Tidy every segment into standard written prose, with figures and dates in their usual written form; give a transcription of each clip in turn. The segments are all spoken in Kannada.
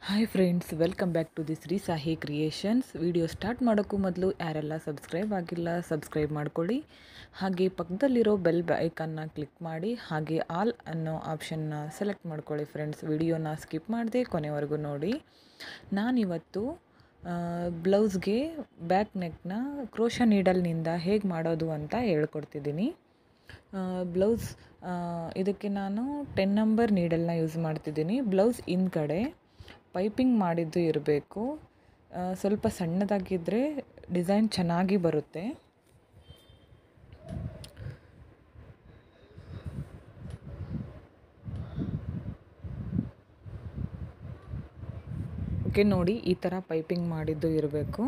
Hi friends, welcome back to the Shri Sahi creations. Video start ಮಾಡೋಕ್ಕೂ ಮೊದಲು ಯಾರೆಲ್ಲ ಸಬ್ಸ್ಕ್ರೈಬ್ ಆಗಿಲ್ಲ ಸಬ್ಸ್ಕ್ರೈಬ್ ಮಾಡ್ಕೊಳ್ಳಿ. ಹಾಗೆ ಪಕ್ಕದಲ್ಲಿರೋ ಬೆಲ್ ಐಕನ್ನ ಕ್ಲಿಕ್ ಮಾಡಿ, ಹಾಗೆ ಆಲ್ ಅನ್ನೋ ಆಪ್ಷನ್ನ ಸೆಲೆಕ್ಟ್ ಮಾಡ್ಕೊಳ್ಳಿ. ಫ್ರೆಂಡ್ಸ್, ವಿಡಿಯೋನ ಸ್ಕಿಪ್ ಮಾಡದೆ ಕೊನೆವರೆಗೂ ನೋಡಿ. ನಾನಿವತ್ತು ಬ್ಲೌಸ್ಗೆ ಬ್ಯಾಕ್ ನೆಕ್ನ ಕ್ರೋಶ ನೀಡಲ್ನಿಂದ ಹೇಗೆ ಮಾಡೋದು ಅಂತ ಹೇಳ್ಕೊಡ್ತಿದ್ದೀನಿ. ಬ್ಲೌಸ್ ಇದಕ್ಕೆ ನಾನು 10 ನಂಬರ್ ನೀಡಲ್ನ ಯೂಸ್ ಮಾಡ್ತಿದ್ದೀನಿ. ಬ್ಲೌಸ್ ಹಿಂದ್ಗಡೆ ಪೈಪಿಂಗ್ ಮಾಡಿದ್ದು ಇರಬೇಕು. ಸ್ವಲ್ಪ ಸಣ್ಣದಾಗಿದ್ದರೆ ಡಿಸೈನ್ ಚೆನ್ನಾಗಿ ಬರುತ್ತೆ. ಓಕೆ, ನೋಡಿ ಈ ಥರ ಪೈಪಿಂಗ್ ಮಾಡಿದ್ದು ಇರಬೇಕು.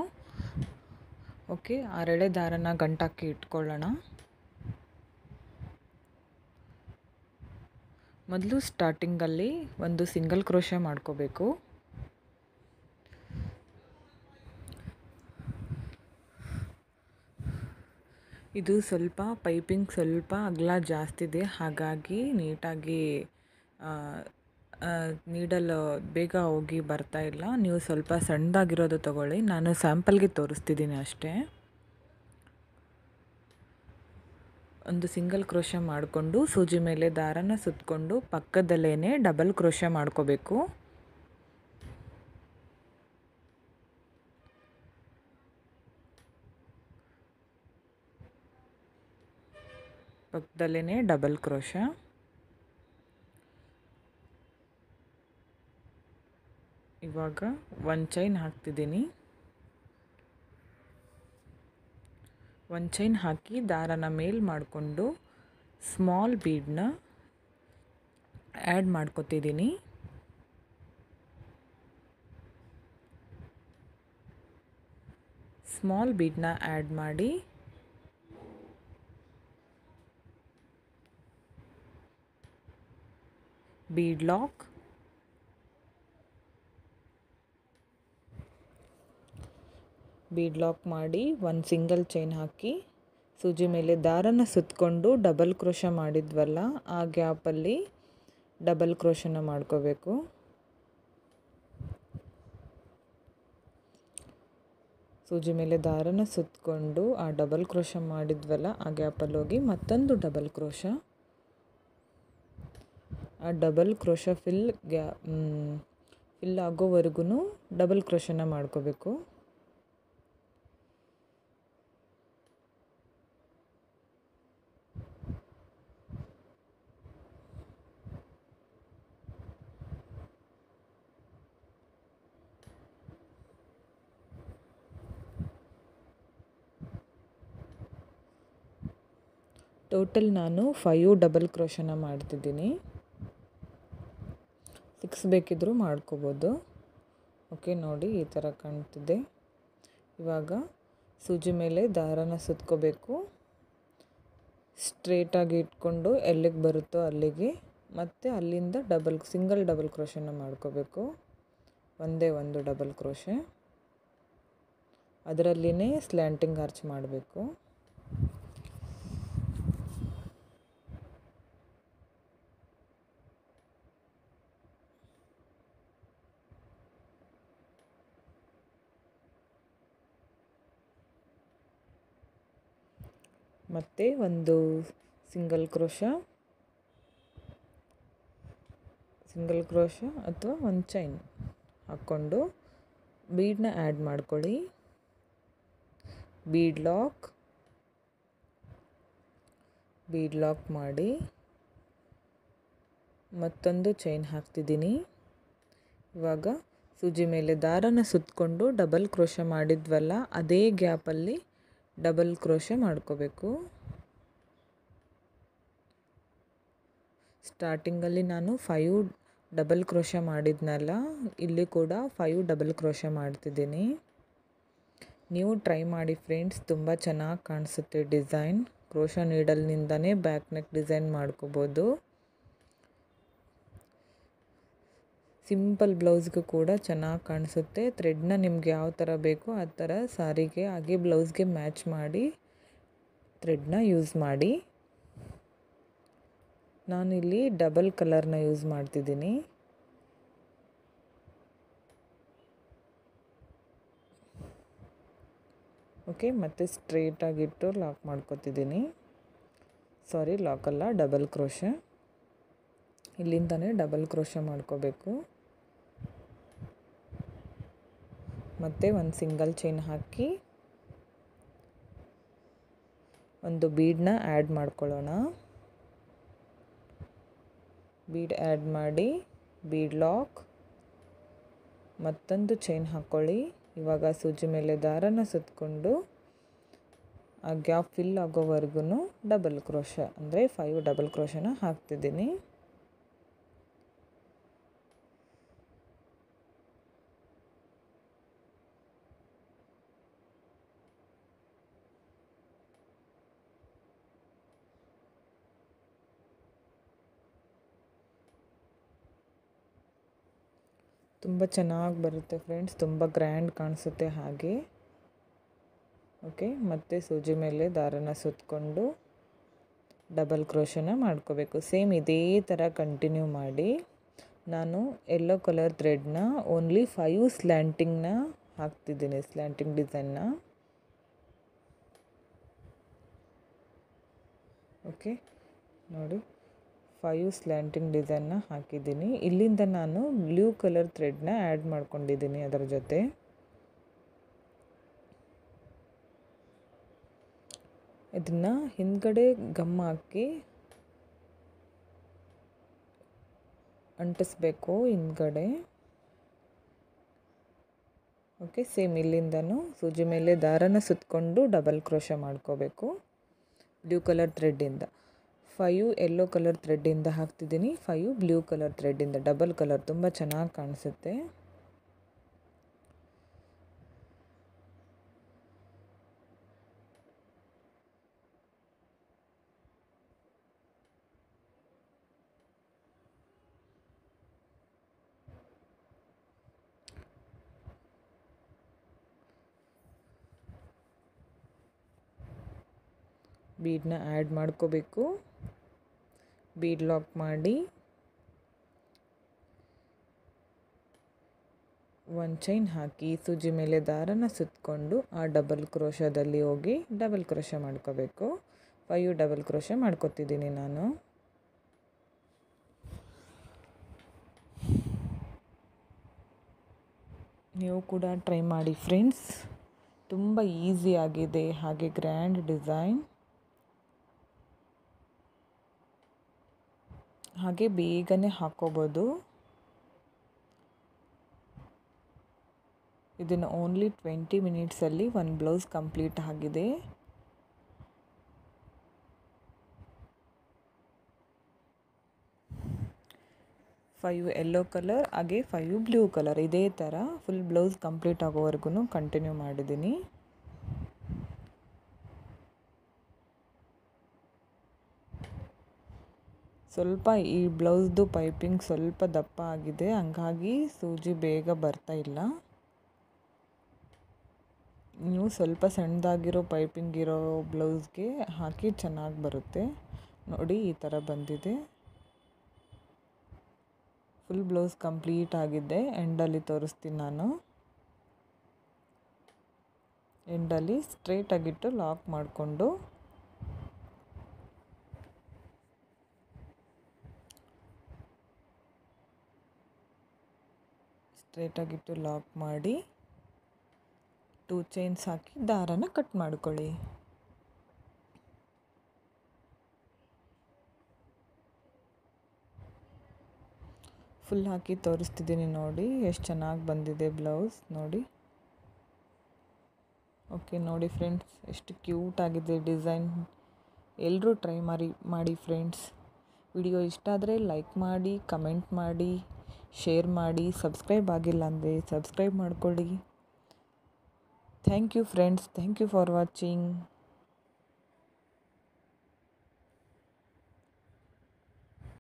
ಓಕೆ, ಅರೆಳೆ ದಾರನ ಗಂಟಾಕಿ ಇಟ್ಕೊಳ್ಳೋಣ. ಮೊದಲು ಸ್ಟಾರ್ಟಿಂಗಲ್ಲಿ ಒಂದು ಸಿಂಗಲ್ ಕ್ರೋಶ ಮಾಡ್ಕೋಬೇಕು. ಇದು ಸ್ವಲ್ಪ ಪೈಪಿಂಗ್ ಸ್ವಲ್ಪ ಅಗಲ ಜಾಸ್ತಿ ಇದೆ, ಹಾಗಾಗಿ ನೀಟಾಗಿ ನೀಡಲ್ ಬೇಗ ಹೋಗಿ ಬರ್ತಾ ಇಲ್ಲ. ನೀವು ಸ್ವಲ್ಪ ಸಣ್ಣದಾಗಿರೋದು ತಗೊಳ್ಳಿ. ನಾನು ಸ್ಯಾಂಪಲ್ಗೆ ತೋರಿಸ್ತಿದ್ದೀನಿ ಅಷ್ಟೇ. ಒಂದು ಸಿಂಗಲ್ ಕ್ರೋಶ ಮಾಡಿಕೊಂಡು ಸೂಜಿ ಮೇಲೆ ದಾರನ ಸುತ್ತಕೊಂಡು ಪಕ್ಕದಲ್ಲೇ ಡಬಲ್ ಕ್ರೋಶ ಮಾಡ್ಕೋಬೇಕು. ಪಕ್ಕದಲ್ಲೇ ಡಬಲ್ ಕ್ರೋಶ. ಇವಾಗ ಒಂದು ಚೈನ್ ಹಾಕ್ತಿದ್ದೀನಿ. ಒಂದು ಚೈನ್ ಹಾಕಿ ದಾರನ ಮೇಲ್ ಮಾಡಿಕೊಂಡು ಸ್ಮಾಲ್ ಬೀಡನ್ನ ಆ್ಯಡ್ ಮಾಡ್ಕೊತಿದ್ದೀನಿ. ಸ್ಮಾಲ್ ಬೀಡನ್ನ ಆ್ಯಡ್ ಮಾಡಿ ಬೀಡ್ ಲಾಕ್, ಮಾಡಿ ಒಂದು ಸಿಂಗಲ್ ಚೈನ್ ಹಾಕಿ ಸೂಜಿ ಮೇಲೆ ದಾರನ ಸುತ್ತಕೊಂಡು ಡಬಲ್ ಕ್ರೋಶ ಮಾಡಿದ್ವಲ್ಲ, ಆ ಗ್ಯಾಪಲ್ಲಿ ಡಬಲ್ ಕ್ರೋಶನ ಮಾಡ್ಕೋಬೇಕು. ಸೂಜಿ ಮೇಲೆ ದಾರನ ಸುತ್ತಕೊಂಡು ಆ ಡಬಲ್ ಕ್ರೋಶ ಮಾಡಿದ್ವಲ್ಲ, ಆ ಗ್ಯಾಪಲ್ಲಿ ಹೋಗಿ ಮತ್ತೊಂದು ಡಬಲ್ ಕ್ರೋಶ. ಆ ಡಬಲ್ ಕ್ರೋಶ ಫಿಲ್ ಆಗೋವರೆಗೂ ಡಬಲ್ ಕ್ರೋಶನ ಮಾಡ್ಕೋಬೇಕು. ಟೋಟಲ್ ನಾನು 5 ಡಬಲ್ ಕ್ರೋಶನ ಮಾಡ್ತಿದ್ದೀನಿ. 6 ಬೇಕಿದ್ದರೂ ಮಾಡ್ಕೋಬೋದು. ಓಕೆ, ನೋಡಿ ಈ ಥರ ಕಾಣ್ತಿದೆ. ಇವಾಗ ಸೂಜಿ ಮೇಲೆ ದಾರನ ಸುತ್ಕೋಬೇಕು. ಸ್ಟ್ರೇಟಾಗಿ ಇಟ್ಕೊಂಡು ಎಲ್ಲಿಗೆ ಬರುತ್ತೋ ಅಲ್ಲಿಗೆ, ಮತ್ತು ಅಲ್ಲಿಂದ ಸಿಂಗಲ್ ಡಬಲ್ ಕ್ರೋಶನ ಮಾಡ್ಕೋಬೇಕು. ಒಂದೇ ಒಂದು ಡಬಲ್ ಕ್ರೋಶೆ, ಅದರಲ್ಲಿನೇ ಸ್ಲ್ಯಾಂಟಿಂಗ್ ಆರ್ಚ್ ಮಾಡಬೇಕು. ಮತ್ತು ಒಂದು ಸಿಂಗಲ್ ಕ್ರೋಶ ಅಥವಾ ಒಂದು ಚೈನ್ ಹಾಕ್ಕೊಂಡು ಬೀಡನ್ನ ಆ್ಯಡ್ ಮಾಡ್ಕೊಳ್ಳಿ. ಬೀಡ್ ಲಾಕ್ ಮಾಡಿ ಮತ್ತೊಂದು ಚೈನ್ ಹಾಕ್ತಿದ್ದೀನಿ. ಇವಾಗ ಸೂಜಿ ಮೇಲೆ ದಾರನ ಸುತ್ತಕೊಂಡು ಡಬಲ್ ಕ್ರೋಶ ಮಾಡಿದ್ವಲ್ಲ, ಅದೇ ಗ್ಯಾಪಲ್ಲಿ ಡಬಲ್ ಕ್ರೋಶ ಮಾಡ್ಕೋಬೇಕು. ಸ್ಟಾರ್ಟಿಂಗಲ್ಲಿ ನಾನು 5 ಡಬಲ್ ಕ್ರೋಶ ಮಾಡಿದ್ನಲ್ಲ, ಇಲ್ಲಿ ಕೂಡ 5 ಡಬಲ್ ಕ್ರೋಶ ಮಾಡ್ತಿದ್ದೀನಿ. ನೀವು ಟ್ರೈ ಮಾಡಿ ಫ್ರೆಂಡ್ಸ್, ತುಂಬ ಚೆನ್ನಾಗಿ ಕಾಣಿಸುತ್ತೆ ಡಿಸೈನ್. ಕ್ರೋಶ ನೀಡಲ್ನಿಂದನೇ ಬ್ಯಾಕ್ ನೆಕ್ ಡಿಸೈನ್ ಮಾಡ್ಕೋಬೋದು. ಸಿಂಪಲ್ ಬ್ಲೌಸ್ಗೂ ಕೂಡ ಚೆನ್ನಾಗಿ ಕಾಣಿಸುತ್ತೆ. ಥ್ರೆಡ್ನ ನಿಮ್ಗೆ ಯಾವ ಥರ ಬೇಕೋ ಆ ಥರ ಸಾರಿಗೆ ಹಾಗೆ ಬ್ಲೌಸ್ಗೆ ಮ್ಯಾಚ್ ಮಾಡಿ ಥ್ರೆಡ್ನ ಯೂಸ್ ಮಾಡಿ. ನಾನಿಲ್ಲಿ ಡಬಲ್ ಕಲರ್ನ ಯೂಸ್ ಮಾಡ್ತಿದ್ದೀನಿ. ಓಕೆ, ಮತ್ತು ಸ್ಟ್ರೇಟಾಗಿಟ್ಟು ಲಾಕ್ ಮಾಡ್ಕೊತಿದ್ದೀನಿ. ಸಾರಿ, ಲಾಕ್ ಅಲ್ಲ, ಡಬಲ್ ಕ್ರೋಶೆ. ಇಲ್ಲಿಂದನೇ ಡಬಲ್ ಕ್ರೋಶೆ ಮಾಡ್ಕೋಬೇಕು. ಮತ್ತು ಒಂದು ಸಿಂಗಲ್ ಚೈನ್ ಹಾಕಿ ಒಂದು ಬೀಡನ್ನ ಆ್ಯಡ್ ಮಾಡ್ಕೊಳ್ಳೋಣ. ಬೀಡ್ ಆ್ಯಡ್ ಮಾಡಿ ಬೀಡ್ ಲಾಕ್, ಮತ್ತೊಂದು ಚೈನ್ ಹಾಕ್ಕೊಳ್ಳಿ. ಇವಾಗ ಸೂಜಿ ಮೇಲೆ ದಾರನ ಸುತ್ತಕೊಂಡು ಆ ಗ್ಯಾಪ್ ಫಿಲ್ ಆಗೋವರೆಗೂ ಡಬಲ್ ಕ್ರೋಶ ಅಂದರೆ 5 ಡಬಲ್ ಕ್ರೋಶನ ಹಾಕ್ತಿದ್ದೀನಿ. ತುಂಬ ಚೆನ್ನಾಗಿ ಬರುತ್ತೆ ಫ್ರೆಂಡ್ಸ್, ತುಂಬ ಗ್ರ್ಯಾಂಡ್ ಕಾಣಿಸುತ್ತೆ ಹಾಗೆ. ಓಕೆ, ಮತ್ತು ಸೂಜಿ ಮೇಲೆ ದಾರನ ಸುತ್ತಕೊಂಡು ಡಬಲ್ ಕ್ರೋಶನ ಮಾಡ್ಕೋಬೇಕು. ಸೇಮ್ ಇದೇ ಥರ ಕಂಟಿನ್ಯೂ ಮಾಡಿ. ನಾನು ಯೆಲ್ಲೋ ಕಲರ್ ಥ್ರೆಡ್ನ ಓನ್ಲಿ 5 ಸ್ಲ್ಯಾಂಟಿಂಗ್ನ ಹಾಕ್ತಿದ್ದೀನಿ, ಸ್ಲ್ಯಾಂಟಿಂಗ್ ಡಿಸೈನ್ನ. ಓಕೆ ನೋಡಿ, 5 ಸ್ಲ್ಯಾಂಟಿಂಗ್ ಡಿಸೈನ್ನ ಹಾಕಿದ್ದೀನಿ. ಇಲ್ಲಿಂದ ನಾನು ಬ್ಲೂ ಕಲರ್ ಥ್ರೆಡ್ನ ಆ್ಯಡ್ ಮಾಡ್ಕೊಂಡಿದ್ದೀನಿ ಅದರ ಜೊತೆ. ಇದನ್ನು ಹಿಂದ್ಗಡೆ ಗಮ್ ಹಾಕಿ ಅಂಟಿಸ್ಬೇಕು ಹಿಂದ್ಗಡೆ. ಓಕೆ, ಸೇಮ್ ಇಲ್ಲಿಂದನೂ ಸೂಜಿ ಮೇಲೆ ದಾರನ ಸುತ್ತಕೊಂಡು ಡಬಲ್ ಕ್ರೋಶ ಮಾಡ್ಕೋಬೇಕು ಬ್ಲೂ ಕಲರ್ ಥ್ರೆಡ್ಡಿಂದ. 5 ಯೆಲ್ಲೋ ಕಲರ್ ಥ್ರೆಡ್ಡಿಂದ ಹಾಕ್ತಿದ್ದೀನಿ, 5 ಬ್ಲೂ ಕಲರ್ ಥ್ರೆಡ್ಡಿಂದ. ಡಬಲ್ ಕಲರ್ ತುಂಬ ಚೆನ್ನಾಗಿ ಕಾಣಿಸುತ್ತೆ. ಬೀಡನ್ನ ಆ್ಯಡ್ ಮಾಡ್ಕೋಬೇಕು. ಬೀಡ್ ಲಾಕ್ ಮಾಡಿ ಒಂದು ಚೈನ್ ಹಾಕಿ ಸೂಜಿ ಮೇಲೆ ದಾರನ ಸುತ್ತಕೊಂಡು ಆ ಡಬಲ್ ಕ್ರೋಶದಲ್ಲಿ ಹೋಗಿ ಡಬಲ್ ಕ್ರೋಶ ಮಾಡ್ಕೋಬೇಕು. 5 ಡಬಲ್ ಕ್ರೋಶ ಮಾಡ್ಕೊತಿದ್ದೀನಿ ನಾನು. ನೀವು ಕೂಡ ಟ್ರೈ ಮಾಡಿ ಫ್ರೆಂಡ್ಸ್, ತುಂಬ ಈಸಿಯಾಗಿದೆ, ಹಾಗೆ ಗ್ರ್ಯಾಂಡ್ ಡಿಸೈನ್, ಹಾಗೆ ಬೇಗನೆ ಹಾಕೋಬೋದು. ಇದನ್ನು ಓನ್ಲಿ 20 ಮಿನಿಟ್ಸಲ್ಲಿ ಒಂದು ಬ್ಲೌಸ್ ಕಂಪ್ಲೀಟ್ ಆಗಿದೆ. ಫೈವ್ ಯೆಲ್ಲೋ ಕಲರ್ ಹಾಗೆ 5 ಬ್ಲೂ ಕಲರ್, ಇದೇ ಥರ ಫುಲ್ ಬ್ಲೌಸ್ ಕಂಪ್ಲೀಟ್ ಆಗೋವರೆಗೂ ಕಂಟಿನ್ಯೂ ಮಾಡಿದ್ದೀನಿ. ಸ್ವಲ್ಪ ಈ ಬ್ಲೌಸ್ದು ಪೈಪಿಂಗ್ ಸ್ವಲ್ಪ ದಪ್ಪ ಆಗಿದೆ, ಹಂಗಾಗಿ ಸೂಜಿ ಬೇಗ ಬರ್ತಾ ಇಲ್ಲ. ನೀವು ಸ್ವಲ್ಪ ಸಣ್ಣದಾಗಿರೋ ಪೈಪಿಂಗ್ ಇರೋ ಬ್ಲೌಸ್ಗೆ ಹಾಕಿ ಚೆನ್ನಾಗಿ ಬರುತ್ತೆ. ನೋಡಿ, ಈ ಥರ ಬಂದಿದೆ. ಫುಲ್ ಬ್ಲೌಸ್ ಕಂಪ್ಲೀಟ್ ಆಗಿದೆ. ಎಂಡಲ್ಲಿ ತೋರಿಸ್ತೀನಿ ನಾನು. ಎಂಡಲ್ಲಿ ಸ್ಟ್ರೇಟಾಗಿಟ್ಟು ಲಾಕ್ ಮಾಡಿಕೊಂಡು ಸ್ಟ್ರೇಟಾಗಿಟ್ಟು ಲಾಕ್ ಮಾಡಿ 2 ಚೈನ್ಸ್ ಹಾಕಿ ದಾರನ ಕಟ್ ಮಾಡ್ಕೊಳ್ಳಿ. ಫುಲ್ ಹಾಕಿ ತೋರಿಸ್ತಿದ್ದೀನಿ ನೋಡಿ, ಎಷ್ಟು ಚೆನ್ನಾಗಿ ಬಂದಿದೆ ಬ್ಲೌಸ್ ನೋಡಿ. ಓಕೆ ನೋಡಿ ಫ್ರೆಂಡ್ಸ್, ಎಷ್ಟು ಕ್ಯೂಟ್ ಆಗಿದೆ ಡಿಸೈನ್. ಎಲ್ಲರೂ ಟ್ರೈ ಮಾಡಿ ಫ್ರೆಂಡ್ಸ್. ವಿಡಿಯೋ ಇಷ್ಟ ಆದರೆ ಲೈಕ್ ಮಾಡಿ, ಕಮೆಂಟ್ ಮಾಡಿ, ಶೇರ್ ಮಾಡಿ. ಸಬ್ಸ್ಕ್ರೈಬ್ ಆಗಿಲ್ಲ ಅಂದರೆ ಸಬ್ಸ್ಕ್ರೈಬ್ ಮಾಡ್ಕೊಳ್ಳಿ. Thank you friends, thank you for watching.